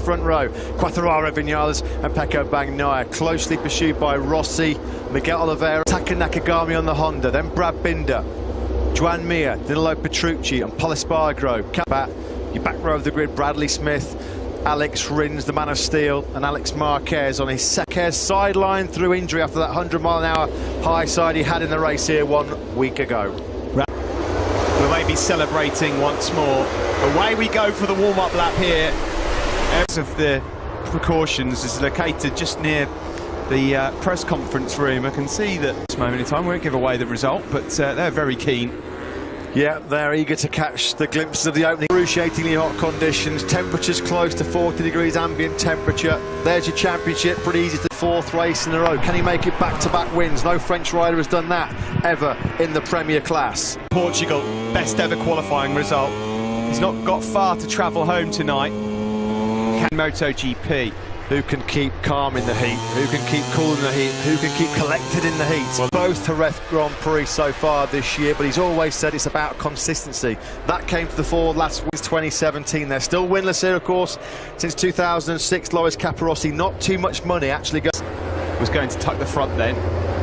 Front row, Quartararo, Vinales and Pecco Bagnaia, closely pursued by Rossi, Miguel Oliveira, Taka Nakagami on the Honda, then Brad Binder, Joan Mir, Danilo Petrucci and Pol Espargaro. Your back row of the grid, Bradley Smith, Alex Rins, the man of steel, and Alex Marquez on his second sideline through injury after that 100-mile-an-hour high side he had in the race here 1 week ago. We may be celebrating once more. Away we go for the warm-up lap here. Of the precautions is located just near the press conference room. I can see that at this moment in time, we won't give away the result, but they're very keen. Yeah, they're eager to catch the glimpses of the opening. Excruciatingly hot conditions, temperatures close to 40 degrees ambient temperature. There's your championship, pretty easy to fourth race in a row. Can he make it back-to-back wins? No French rider has done that ever in the Premier class. Portugal, best ever qualifying result. He's not got far to travel home tonight. MotoGP. Who can keep calm in the heat? Who can keep cool in the heat? Who can keep collected in the heat? Well, both Jerez Grand Prix so far this year, but he's always said it's about consistency. That came to the fore last week, 2017. They're still winless here, of course, since 2006. Loris Capirossi, not too much money actually. Was going to tuck the front then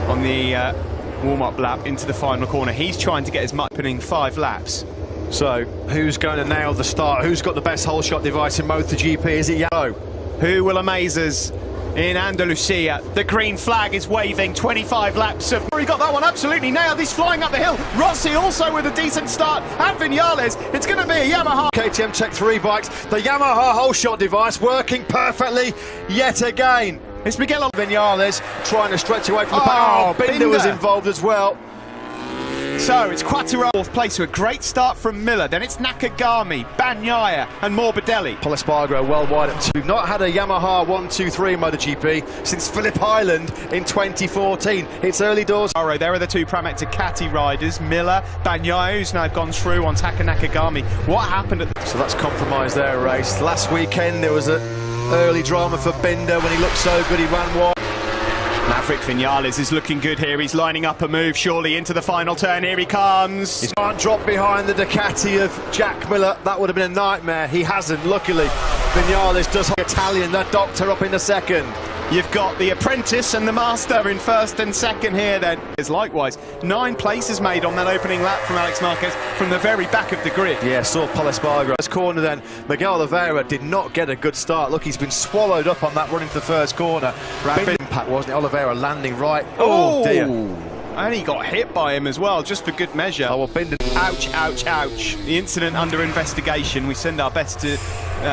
on the warm-up lap into the final corner. He's trying to get as much opening 5 laps. So, who's going to nail the start? Who's got the best whole shot device in MotoGP? Is it Yellow? Who will amaze us in Andalusia? The green flag is waving. 25 laps of... He got that one absolutely nailed. He's flying up the hill. Rossi also with a decent start. And Vinales. It's going to be a Yamaha. KTM Tech 3 bikes. The Yamaha whole shot device working perfectly yet again. It's Miguel Vinales trying to stretch away from the pack. Oh, Binder was involved as well. So it's Quartararo fourth place to a great start from Miller. Then it's Nakagami, Bagnaia and Morbidelli. Pol Espargaro well wide up 2. We've not had a Yamaha 1-2-3 in MotoGP since Phillip Island in 2014. It's early doors. There are the 2 Pramac Ducati riders, Miller, Bagnaia, who's now gone through on Taka Nakagami. What happened at the... So that's compromised their race. Last weekend there was an early drama for Binder when he looked so good he ran wide. Maverick Vinales is looking good here. He's lining up a move surely into the final turn. Here he comes. He can't drop behind the Ducati of Jack Miller. That would have been a nightmare. He hasn't, luckily. Vinales does Italian, the doctor up in the second. You've got the apprentice and the master in first and second here then. Likewise, 9 places made on that opening lap from Alex Marquez from the very back of the grid. Yeah, saw Pol Espargaro. First corner then, Miguel Oliveira did not get a good start. Look, he's been swallowed up on that run into the first corner. Big impact, wasn't it? Oliveira landing right. Oh, dear. And he got hit by him as well, just for good measure. Oh, well, Binder. Ouch, ouch, ouch. The incident under investigation. We send our best to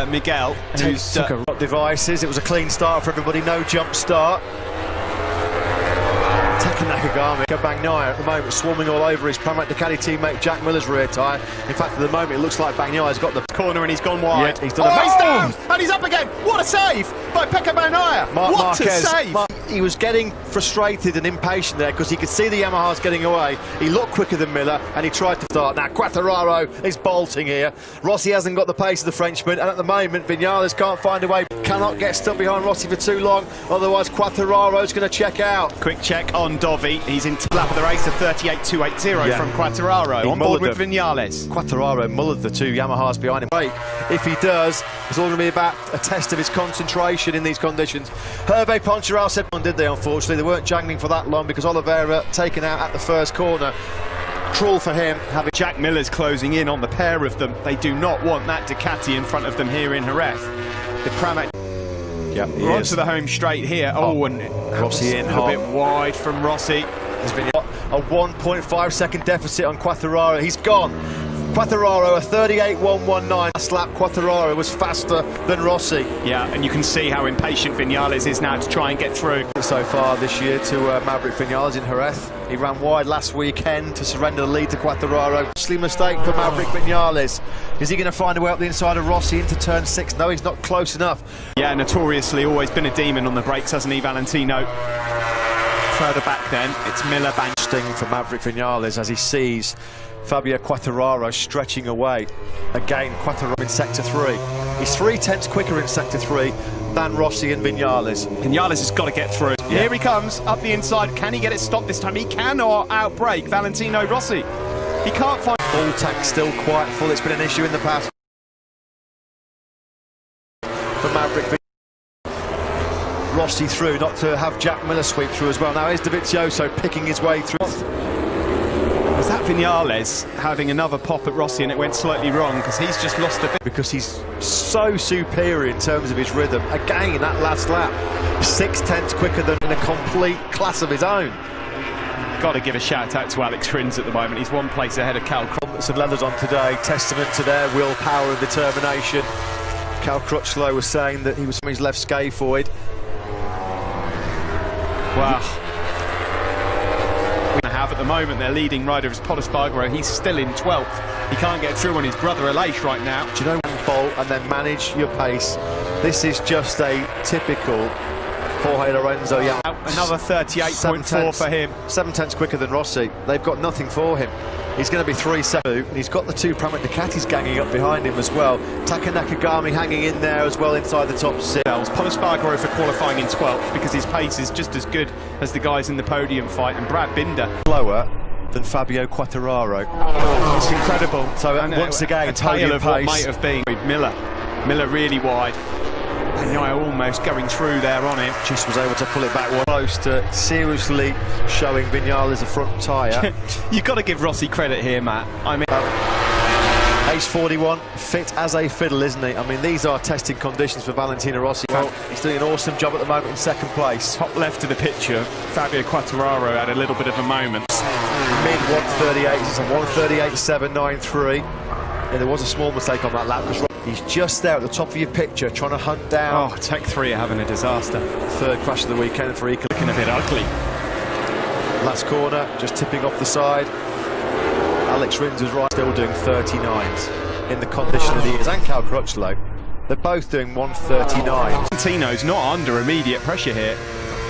Miguel. Who's took a devices. It was a clean start for everybody, no jump start. Taka Nakagami, Bagnaia at the moment swarming all over his Pramac Ducati teammate Jack Miller's rear tyre. In fact, at the moment it looks like Bagnaia's got the corner and he's gone wide. Yeah, he's done he's down and he's up again. What a save by Pecco Bagnaia. What a save. He was getting frustrated and impatient there because he could see the Yamahas getting away. He looked quicker than Miller and he tried to start. Now Quartararo is bolting here. Rossi hasn't got the pace of the Frenchman, and at the moment Vinales can't find a way. Cannot get stuck behind Rossi for too long, otherwise Quartararo's going to check out. Quick check on Dovi. He's in lap of the race of 38.280 from Quartararo. On board with Vinales. Quartararo mullered the 2 Yamahas behind him. If he does, it's all going to be about a test of his concentration in these conditions. Hervé Poncharal said, did they? Unfortunately, they weren't jangling for that long because Oliveira taken out at the first corner. Cruel for him. Having Jack Miller's closing in on the pair of them. They do not want that Ducati in front of them here in Jerez. The Pramac. Yeah, we're onto the home straight here. Oh, and Rossi in a bit wide from Rossi. There's been a 1.5 second deficit on Quartararo. He's gone. Quartararo, a 38.119. Last lap, Quartararo was faster than Rossi. Yeah, and you can see how impatient Vinales is now to try and get through. So far this year to Maverick Vinales in Jerez. He ran wide last weekend to surrender the lead to Quartararo. Costly mistake for Maverick Vinales. Is he going to find a way up the inside of Rossi into turn 6? No, he's not close enough. Yeah, notoriously always been a demon on the brakes, hasn't he, Valentino? Further back then, it's Miller Sting for Maverick Vinales as he sees Fabio Quartararo stretching away. Again, Quartararo in sector 3. He's 3/10 quicker in sector 3 than Rossi and Vinales. Vinales has got to get through. Yeah. Here he comes, up the inside. Can he get it stopped this time? He cannot outbrake Valentino Rossi. He can't find... Ball tank still quite full. It's been an issue in the past for Maverick. Rossi through, not to have Jack Miller sweep through as well. Now here's Dovizioso picking his way through. Was that Vinales having another pop at Rossi and it went slightly wrong because he's just lost a bit? Because he's so superior in terms of his rhythm. Again, that last lap, 6/10 quicker than in a complete class of his own. Got to give a shout out to Alex Rins at the moment. He's one place ahead of Cal. Some leathers on today, testament to their willpower and determination. Cal Crutchlow was saying that he was from his left scaphoid. Wow. We have at the moment their leading rider is Podium. He's still in 12th. He can't get through on his brother Aleix right now. Do you know, bolt and then manage your pace? This is just a typical Jorge Lorenzo. Yeah, another 38.4 for him. 7/10 quicker than Rossi. They've got nothing for him. He's going to be 3-7, and he's got the two Pramac Ducatis ganging up behind him as well. Taka Nakagami hanging in there as well inside the top six. Podium for qualifying in 12th because his pace is just as good as the guys in the podium fight, and Brad Binder lower than Fabio Quartararo. It's incredible. So once again, a tale of what might have been. Miller really wide. And almost going through there on him. Just was able to pull it back close to seriously showing Vinales a front tyre. You've got to give Rossi credit here, Matt. I mean, age 41, fit as a fiddle, isn't he? I mean, these are testing conditions for Valentino Rossi. Well, he's doing an awesome job at the moment in second place. Top left of the picture, Fabio Quartararo had a little bit of a moment. Mid 138, it's a 138.793. Yeah, there was a small mistake on that lap. He's just there at the top of your picture, trying to hunt down. Oh, Tech 3 are having a disaster. Third crash of the weekend for Eco. Looking a bit ugly. Last corner, just tipping off the side. Alex Rins was right, still doing 39s in the condition that he is. And Cal Crutchlow, they're both doing 139. Valentino's not under immediate pressure here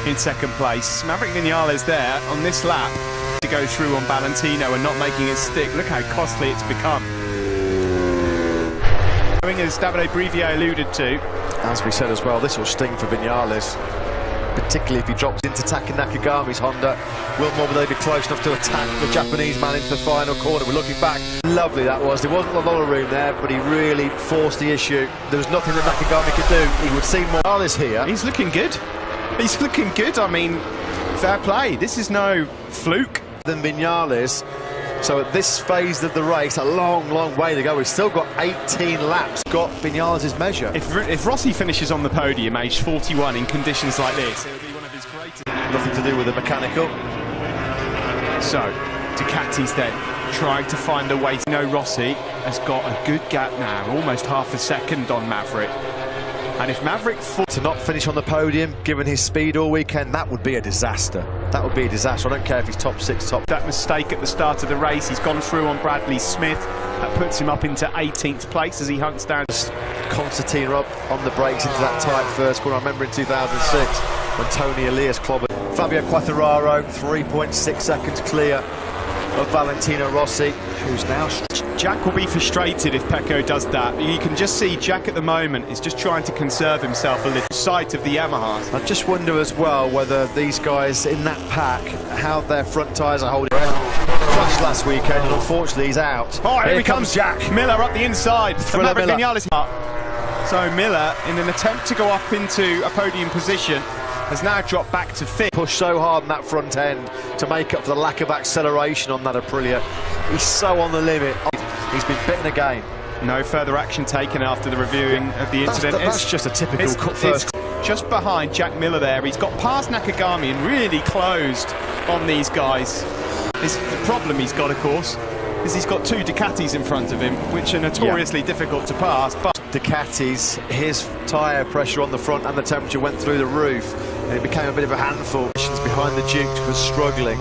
in second place. Maverick Vinales there on this lap to go through on Valentino and not making it stick. Look how costly it's become. As Davide Brivier alluded to. As we said as well, this will sting for Vinales, particularly if he drops into Taka Nakagami's Honda. Will they be close enough to attack the Japanese man into the final corner? We're looking back. Lovely that was. There wasn't a lot of room there, but he really forced the issue. There was nothing that Nakagami could do. He would see more. Vinales here. He's looking good. He's looking good. I mean, fair play. This is no fluke. Than Vinales. So at this phase of the race, a long way to go. We've still got 18 laps. Got Vinales' measure. If Rossi finishes on the podium, aged 41, in conditions like this, it'll be one of his greatest. Nothing to do with the mechanical. So, Ducati's then trying to find a way. Rossi has got a good gap now, almost half a second on Maverick. And if Maverick to not finish on the podium, given his speed all weekend, that would be a disaster. That would be a disaster. I don't care if he's top 6, top... That mistake at the start of the race, he's gone through on Bradley Smith. That puts him up into 18th place as he hunts down. Constantine up on the brakes into that tight first corner. I remember in 2006 when Tony Elias clobbered. Fabio Quartararo, 3.6 seconds clear of Valentino Rossi, who's now... Jack will be frustrated if Pecco does that. You can just see Jack at the moment is just trying to conserve himself a little sight of the Yamahas. I just wonder as well whether these guys in that pack, how their front tyres are holding. Crashed last weekend and unfortunately he's out. Oh, here comes Jack Miller up the inside. So Miller, in an attempt to go up into a podium position, has now dropped back to 5th. Pushed so hard in that front end to make up for the lack of acceleration on that Aprilia. He's so on the limit. He's been bitten again. No further action taken after the reviewing of the incident. That's just a typical first. Just behind Jack Miller there. He's got past Nakagami and really closed on these guys. The problem he's got, of course, is he's got 2 Ducatis in front of him, which are notoriously difficult to pass. But Ducatis, his tyre pressure on the front and the temperature went through the roof, and it became a bit of a handful. Behind the Duke was struggling.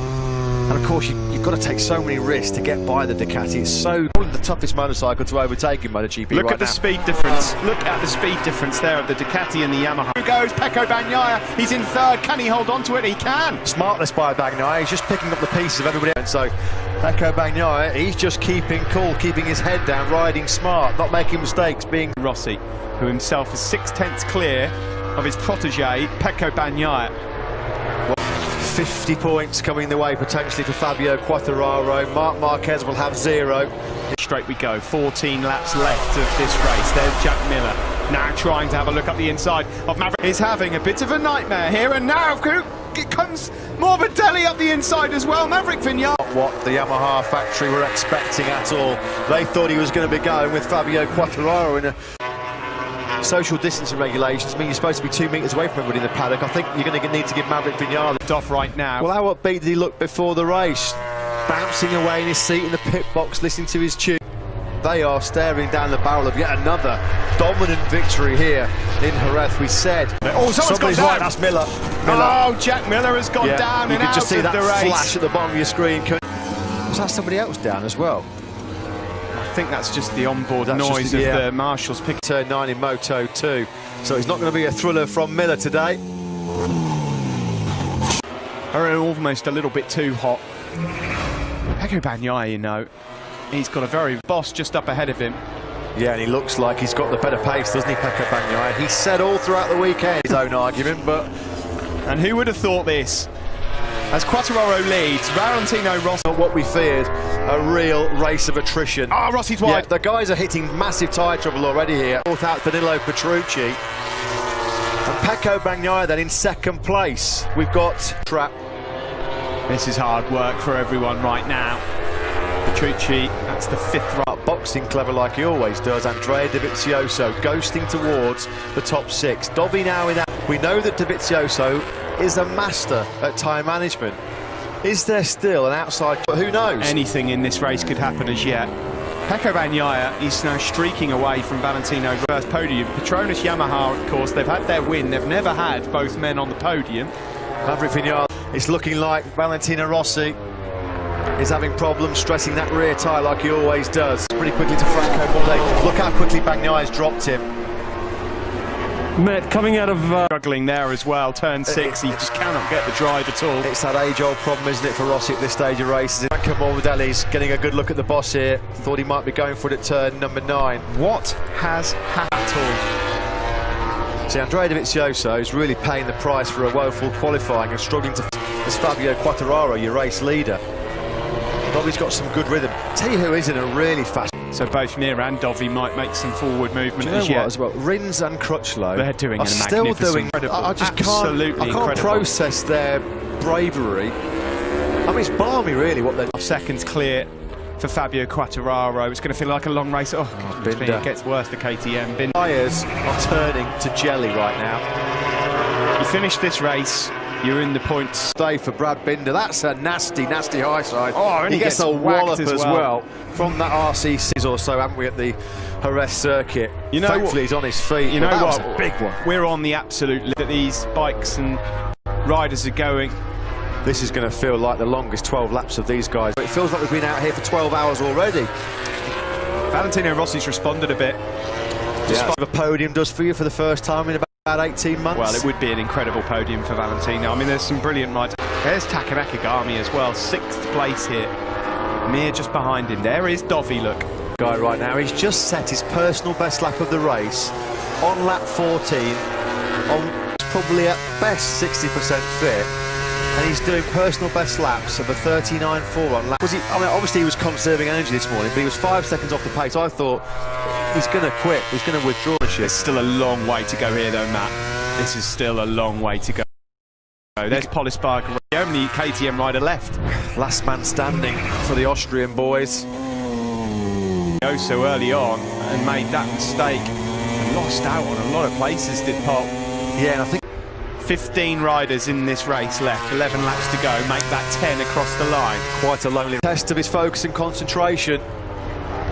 And of course, you've got to take so many risks to get by the Ducati. It's so the toughest motorcycle to overtake in MotoGP. Look at the speed difference. Look at the speed difference there of the Ducati and the Yamaha. Here goes Pecco Bagnaia. He's in 3rd. Can he hold on to it? He can. Smartless by Bagnaia. He's just picking up the pieces of everybody else. So Pecco Bagnaia, he's just keeping cool, keeping his head down, riding smart, not making mistakes. Being Rossi, who himself is 6/10 clear of his protege, Pecco Bagnaia. 50 points coming the way potentially for Fabio Quartararo. Marc Marquez will have 0. Straight we go, 14 laps left of this race. There's Jack Miller, now trying to have a look up the inside of Maverick. He's having a bit of a nightmare here, and now it comes Morbidelli up the inside as well. Maverick Vinales. What the Yamaha factory were expecting at all. They thought he was going to be going with Fabio Quartararo in a... Social distancing regulations mean you're supposed to be 2 metres away from everybody in the paddock. I think you're going to need to give Maverick Vinales off right now. Well, how upbeat did he look before the race? Bouncing away in his seat in the pit box, listening to his tune. They are staring down the barrel of yet another dominant victory here in Jerez. We said, oh, somebody's right. That's Miller. Oh, Jack Miller has gone down and out of the race. You could just see that flash at the bottom of your screen. Was that somebody else down as well? I think that's just the onboard noise of the marshals picking. Turn 9 in Moto 2, so it's not going to be a thriller from Miller today. Almost a little bit too hot. Pecco Bagnaia, you know, he's got a very boss just up ahead of him. Yeah, and he looks like he's got the better pace, doesn't he, Pecco Bagnaia? He said all throughout the weekend his own argument, but... And who would have thought this? As Quartararo leads, Valentino Rossi... What we feared, a real race of attrition. Ah, Rossi's wide. Yeah, the guys are hitting massive tyre trouble already here. Fourth out Danilo Petrucci. And Pecco Bagnaia then in second place. We've got Trap. This is hard work for everyone right now. Petrucci, that's the 5th run. Boxing clever like he always does. Andrea Dovizioso ghosting towards the top 6. Dovi now in that. We know that Dovizioso is a master at time management. Is there still an outside? But who knows? Anything in this race could happen as yet. Pecco Bagnaia is now streaking away from Valentino first podium. Petronas Yamaha, of course, they've had their win. They've never had both men on the podium. Maverick Vinales, it's looking like Valentino Rossi is having problems stressing that rear tyre like he always does. Pretty quickly to Franco Baldi. Look how quickly Bagnaia's dropped him. Matt, coming out of... Struggling there as well, turn 6, he just cannot get the drive at all. It's that age-old problem, isn't it, for Rossi at this stage of races. Franco Morbidelli's getting a good look at the boss here. Thought he might be going for it at turn number 9. What has happened at all? See, Andrea Dovizioso is really paying the price for a woeful qualifying and struggling to... As Fabio Quartararo, your race leader. Dovi's got some good rhythm. Tell you who is in a really fast... So both Mir and Dovi might make some forward movement. Do you know what as well? Rins and Crutchlow they're doing are still doing. I just can't process their bravery. I mean, it's balmy, really. What they're... Seconds clear for Fabio Quartararo. It's going to feel like a long race. Oh, God, it gets worse for KTM. Tyres are turning to jelly right now. You finish this race, you're in the points. Stay for Brad Binder. That's a nasty, nasty high side. Oh, and he gets a wallop as well from that RC6 or so, haven't we, at the Jerez circuit? You know, thankfully he's on his feet. You know that what? Was a big one. We're on the absolute that these bikes and riders are going. This is going to feel like the longest 12 laps of these guys. It feels like we've been out here for 12 hours already. Valentino Rossi's responded a bit. Yeah, the podium does for you for the first time in about 18 months. Well, it would be an incredible podium for Valentino. I mean, there's some brilliant rides. There's Taka Nakagami as well, 6th place here. Mir just behind him. There is Dovi, look. Guy right now, he's just set his personal best lap of the race on lap 14, on probably at best 60% fit, and he's doing personal best laps of a 39.4 on lap. I mean, obviously he was conserving energy this morning, but he was 5 seconds off the pace. I thought he's going to quit, he's going to withdraw the shit. There's still a long way to go here though, Matt. This is still a long way to go. There's Polispark, the only KTM rider left. Last man standing for the Austrian boys. Go so early on and made that mistake and lost out on a lot of places, did Paul. Yeah, and I think 15 riders in this race left, 11 laps to go, make that 10 across the line. Quite a lonely test of his focus and concentration.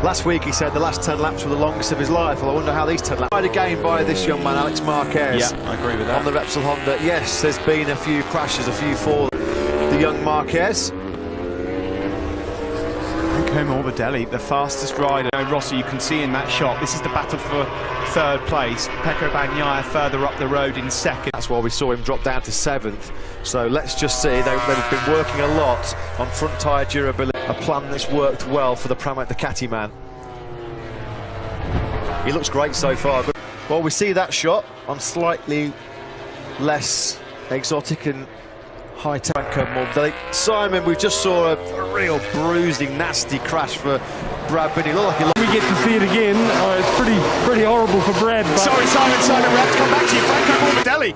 Last week he said the last 10 laps were the longest of his life. Well, I wonder how these 10 laps... Tried again by this young man, Alex Marquez. Yeah, I agree with that. On the Repsol Honda. Yes, there's been a few crashes, a few falls. The young Marquez. Morbidelli, the fastest rider. Rossi, you can see in that shot, this is the battle for 3rd place. Pecco Bagnaia further up the road in 2nd. That's why we saw him drop down to 7th. So let's just see, they've been working a lot on front tyre durability. A plan that's worked well for the Pramac Ducati man. He looks great so far. Well, we see that shot on slightly less exotic and high tanker Morbidelli. Simon, we just saw a real bruising, nasty crash for Brad Binney. Looked like We get to see it again. It's pretty horrible for Brad. But Sorry, Simon, we have to come back to you. Franco Morbidelli.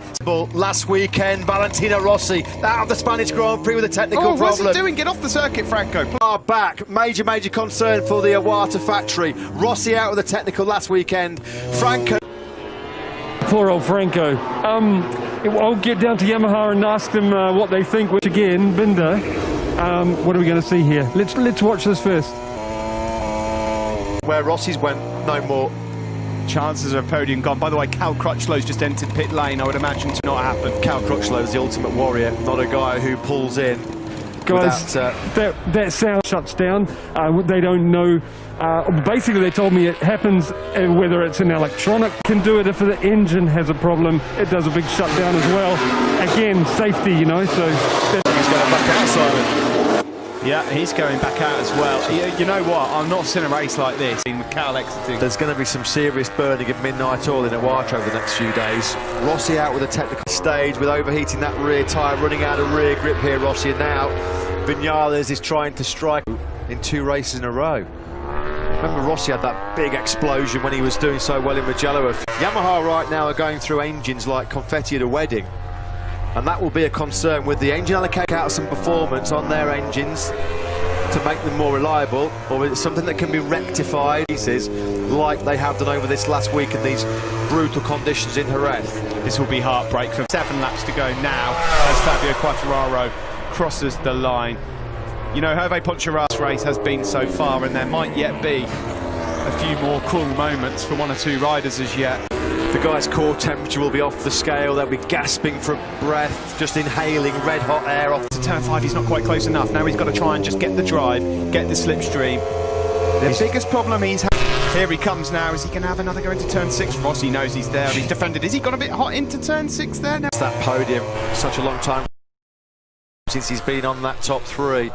last weekend, Valentino Rossi out of the Spanish Grand Prix with a technical problem. What's he doing? Get off the circuit, Franco. Are back. Major concern for the Iwata factory. Rossi out with a technical last weekend. Franco. poor old Franco. I'll get down to Yamaha and ask them what they think. Which again, Binder. What are we going to see here? Let's watch this first. Where Rossi's went, no more. Chances of a podium gone. By the way, Cal Crutchlow's just entered pit lane. I would imagine to not happen. Cal Crutchlow is the ultimate warrior, not a guy who pulls in. Guys, that sound shuts down. They don't know. Basically, they told me it happens whether it's an electronic can do it. If the engine has a problem, it does a big shutdown as well. Again, safety, you know. So he's going back out, Simon. Yeah, he's going back out as well. You know what? I'm not seeing a race like this in Cal exiting. There's going to be some serious burning of midnight oil in Iwata over the next few days. Rossi out with a technical stage with overheating that rear tyre, running out of rear grip here, Rossi. And now Viñales is trying to strike in 2 races in a row. Remember Rossi had that big explosion when he was doing so well in Mugello. Yamaha right now are going through engines like confetti at a wedding. And that will be a concern with the engine allocate out some performance on their engines to make them more reliable, or is it something that can be rectified pieces like they have done over this last week in these brutal conditions in Jerez. This will be heartbreak for 7 laps to go now as Fabio Quartararo crosses the line. You know, Hervé Ponchara's race has been so far, and there might yet be a few more cool moments for 1 or 2 riders as yet. The guy's core temperature will be off the scale. They'll be gasping for breath, just inhaling red hot air off. To turn 5, he's not quite close enough. Now he's got to try and just get the drive, get the slipstream. The biggest problem he's had. Here he comes now. Is he going to have another go into turn 6? Rossi knows he's there. He's defended. Is he got a bit hot into turn 6 there now? It's that podium. Such a long time since he's been on that top 3.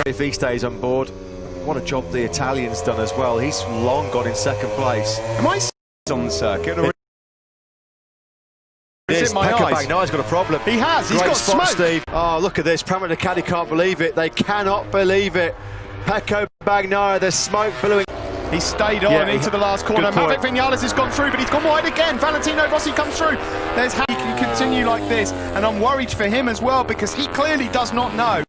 If he stays on board, what a job the Italian's done as well. He's long gone in 2nd place. Am I on the circuit? Or is it my eyes? Bagnaia has got a problem. He has. He's got spot, smoke. Steve. Oh, look at this. Pramit Ducati can't believe it. They cannot believe it. Pecco Bagnaia, there's smoke billowing. He stayed on into the last corner. Maverick Viñales has gone through, but he's gone wide again. Valentino Rossi comes through. There's how he can continue like this, and I'm worried for him as well because he clearly does not know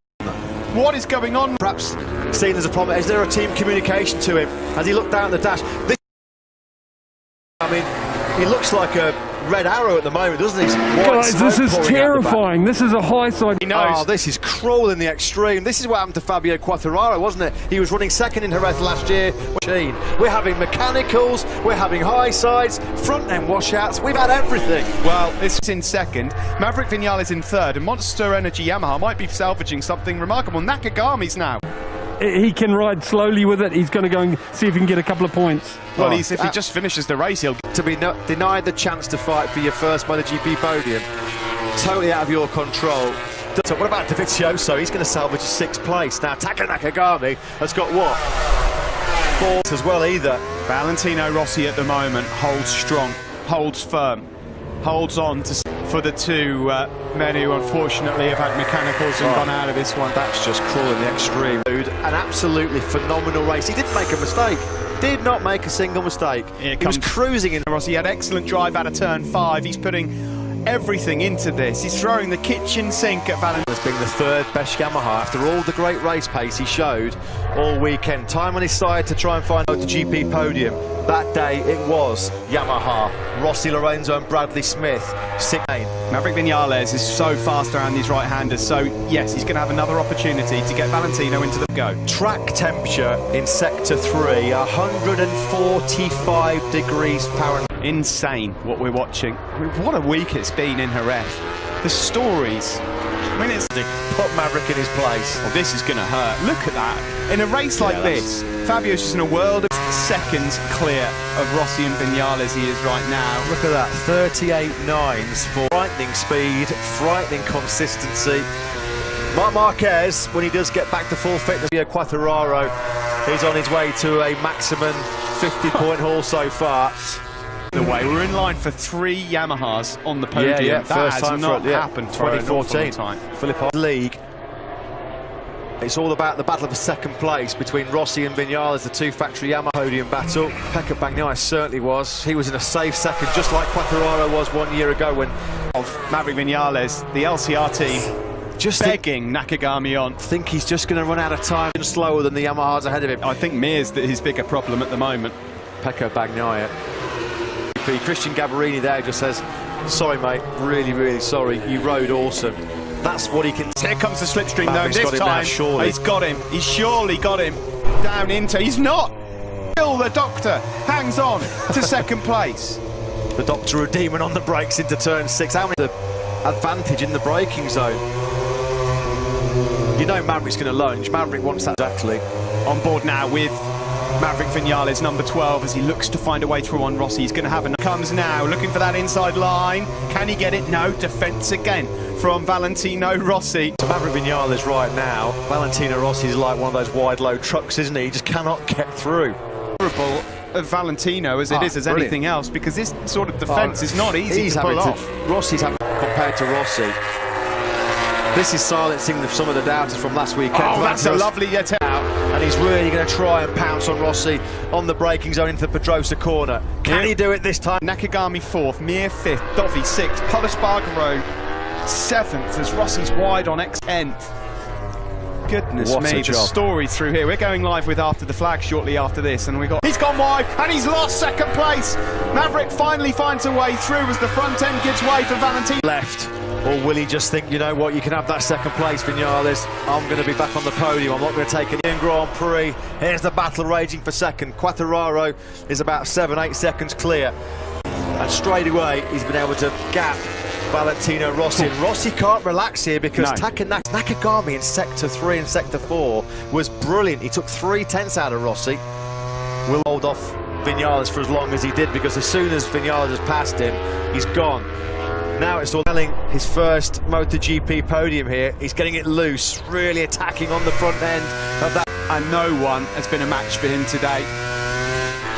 what is going on. Perhaps seen as a problem. Is there a team communication to him? Has he looked down the dash? I mean, he looks like a red arrow at the moment, doesn't he? Guys, this is terrifying. This is a high side. He knows. Oh, this is cruel in the extreme. This is what happened to Fabio Quartararo, wasn't it? He was running 2nd in Jerez last year. We're having mechanicals, we're having high sides, front end washouts. We've had everything. Well, this is in 2nd. Maverick Viñales in 3rd, and Monster Energy Yamaha might be salvaging something remarkable. Nakagami's now. He can ride slowly with it. He's going to go and see if he can get a couple of points. Well, if he just finishes the race, he'll to be denied the chance to fight for your first MotoGP podium. Totally out of your control. So what about Dovizioso? He's going to salvage a 6th place. Now Taka Nakagami has got what? 4 as well either. Valentino Rossi at the moment holds strong, holds firm, holds on for the 2 men who unfortunately have had mechanicals and gone out of this one. That's just cruel in the extreme. An absolutely phenomenal race. He didn't make a mistake. Did not make a single mistake. He was cruising in. Rossi had excellent drive out of turn 5. He's putting everything into this. He's throwing the kitchen sink at Valentino. As being the 3rd best Yamaha after all the great race pace he showed all weekend. Time on his side to try and find out the GP podium. That day it was Yamaha, Rossi Lorenzo and Bradley Smith. 6th. Maverick Viñales is so fast around these right-handers, so yes, he's going to have another opportunity to get Valentino into the go. Track temperature in Sector 3, 145 degrees Fahrenheit. Insane what we're watching. I mean, what a week it's been in Jerez. The stories. I mean, it's put Maverick in his place. Well, this is going to hurt. Look at that. In a race like this, Fabio's just in a world of seconds clear of Rossi and Viñales he is right now. Look at that, 38.9s for frightening speed, frightening consistency. Marc Marquez, when he does get back to full fitness, Quartararo is on his way to a maximum 50-point haul so far. The way we're in line for 3 Yamahas on the podium. Yeah, that first has time not for it, happened for an awful 2014 time. Philip League. It's all about the battle for second place between Rossi and Vinales, the 2 factory Yamaha podium battle. Pekka Bagnaia certainly was. He was in a safe second, just like Quartararo was 1 year ago when Of Maverick Vinales, the LCR team, just begging Nakagami on. think he's just going to run out of time and slower than the Yamahas ahead of him. I think Mir's his bigger problem at the moment. Pekka Bagnaia. Christian Gabarini there just says, sorry mate, really, really sorry, you rode awesome. That's what he can. Here comes the slipstream though, Maverick's this got him now, time surely. he's got him. He's surely got him down into. He's not. Still the doctor hangs on to second place. The Doctor a demon on the brakes into turn 6. How many the advantage in the braking zone? You know Maverick's going to lunge. Maverick wants that exactly. On board now with Maverick Vinales, number 12, as he looks to find a way through on Rossi. He's going to have a... Comes now, looking for that inside line. Can he get it? No. Defence again from Valentino Rossi. So Maverick Vinales right now, Valentino Rossi is like one of those wide load trucks, isn't he? He just cannot get through. Of Valentino as it is as brilliant. anything else, because this sort of defence is not easy to pull off. Rossi's having compared to Rossi. This is silencing some of the doubters from last weekend. Oh, that's a lovely out, and he's really going to try and pounce on Rossi on the braking zone into the Pedrosa corner. Can he do it this time? Nakagami 4th, Mir 5th, Dovi 6th, Polis Spargaro 7th as Rossi's wide on X10th. Goodness What me, a the job. story through here. We're going live with After the Flag shortly after this, and he's gone wide and he's lost second place. Maverick finally finds a way through as the front end gives way for Valentino. Left. Or will he just think, you know what, you can have that second place, Vinales. I'm going to be back on the podium. I'm not going to take it in Grand Prix. Here's the battle raging for second. Quartararo is about 7-8 seconds clear. And straight away, he's been able to gap Valentino Rossi. And Rossi can't relax here because Nakagami in Sector 3 and Sector 4 was brilliant. He took 3/10 out of Rossi. Will hold off Vinales for as long as he did, because as soon as Vinales has passed him, he's gone. Now it's all telling his first MotoGP podium here. He's getting it loose, really attacking on the front end of that. And no one has been a match for him today.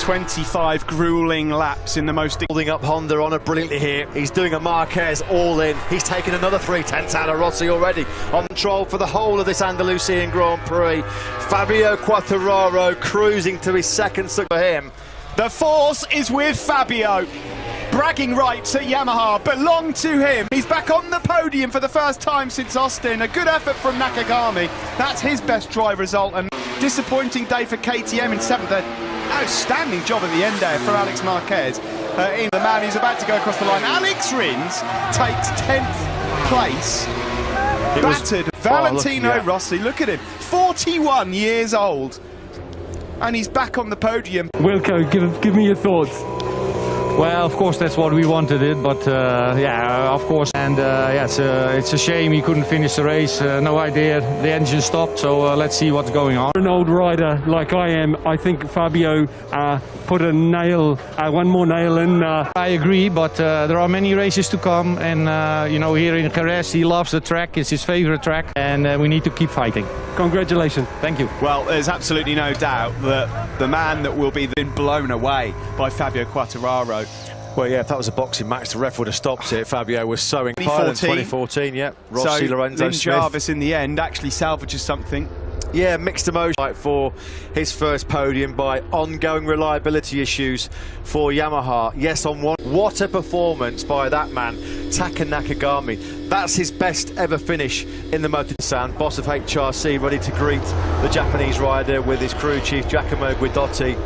25 gruelling laps in the most... Holding up Honda on it brilliantly here. He's doing a Marquez all in. He's taken another 3/10 out of Rossi already. On control for the whole of this Andalusian Grand Prix. Fabio Quartararo cruising to his second for him. The force is with Fabio. Bragging rights at Yamaha belong to him. He's back on the podium for the first time since Austin. A good effort from Nakagami. That's his best drive result. And disappointing day for KTM in 7th. Outstanding job at the end there for Alex Marquez. In the man who's about to go across the line. Alex Rins takes 10th place. Battered Valentino Rossi. Look at him. 41 years old. And he's back on the podium. Wilco, give me your thoughts. Well, of course, that's what we wanted it, but yeah, of course. And yeah, it's a shame he couldn't finish the race. No idea, the engine stopped, so let's see what's going on. An old rider like I am, I think Fabio put a nail, one more nail in. I agree, but there are many races to come, and you know, here in Jerez, he loves the track. It's his favorite track, and we need to keep fighting. Congratulations. Thank you. Well, there's absolutely no doubt that the man that will be then blown away by Fabio Quartararo. Well, yeah, if that was a boxing match, the ref would have stopped it. Fabio was so in 2014, yeah. Rossi, so Lorenzo Lynn Smith. Jarvis in the end actually salvages something. Yeah, mixed emotion for his first podium by ongoing reliability issues for Yamaha. Yes, on one. What a performance by that man, Taka Nakagami. That's his best ever finish in the Moto-San. Boss of HRC ready to greet the Japanese rider with his crew chief Giacomo Guidotti.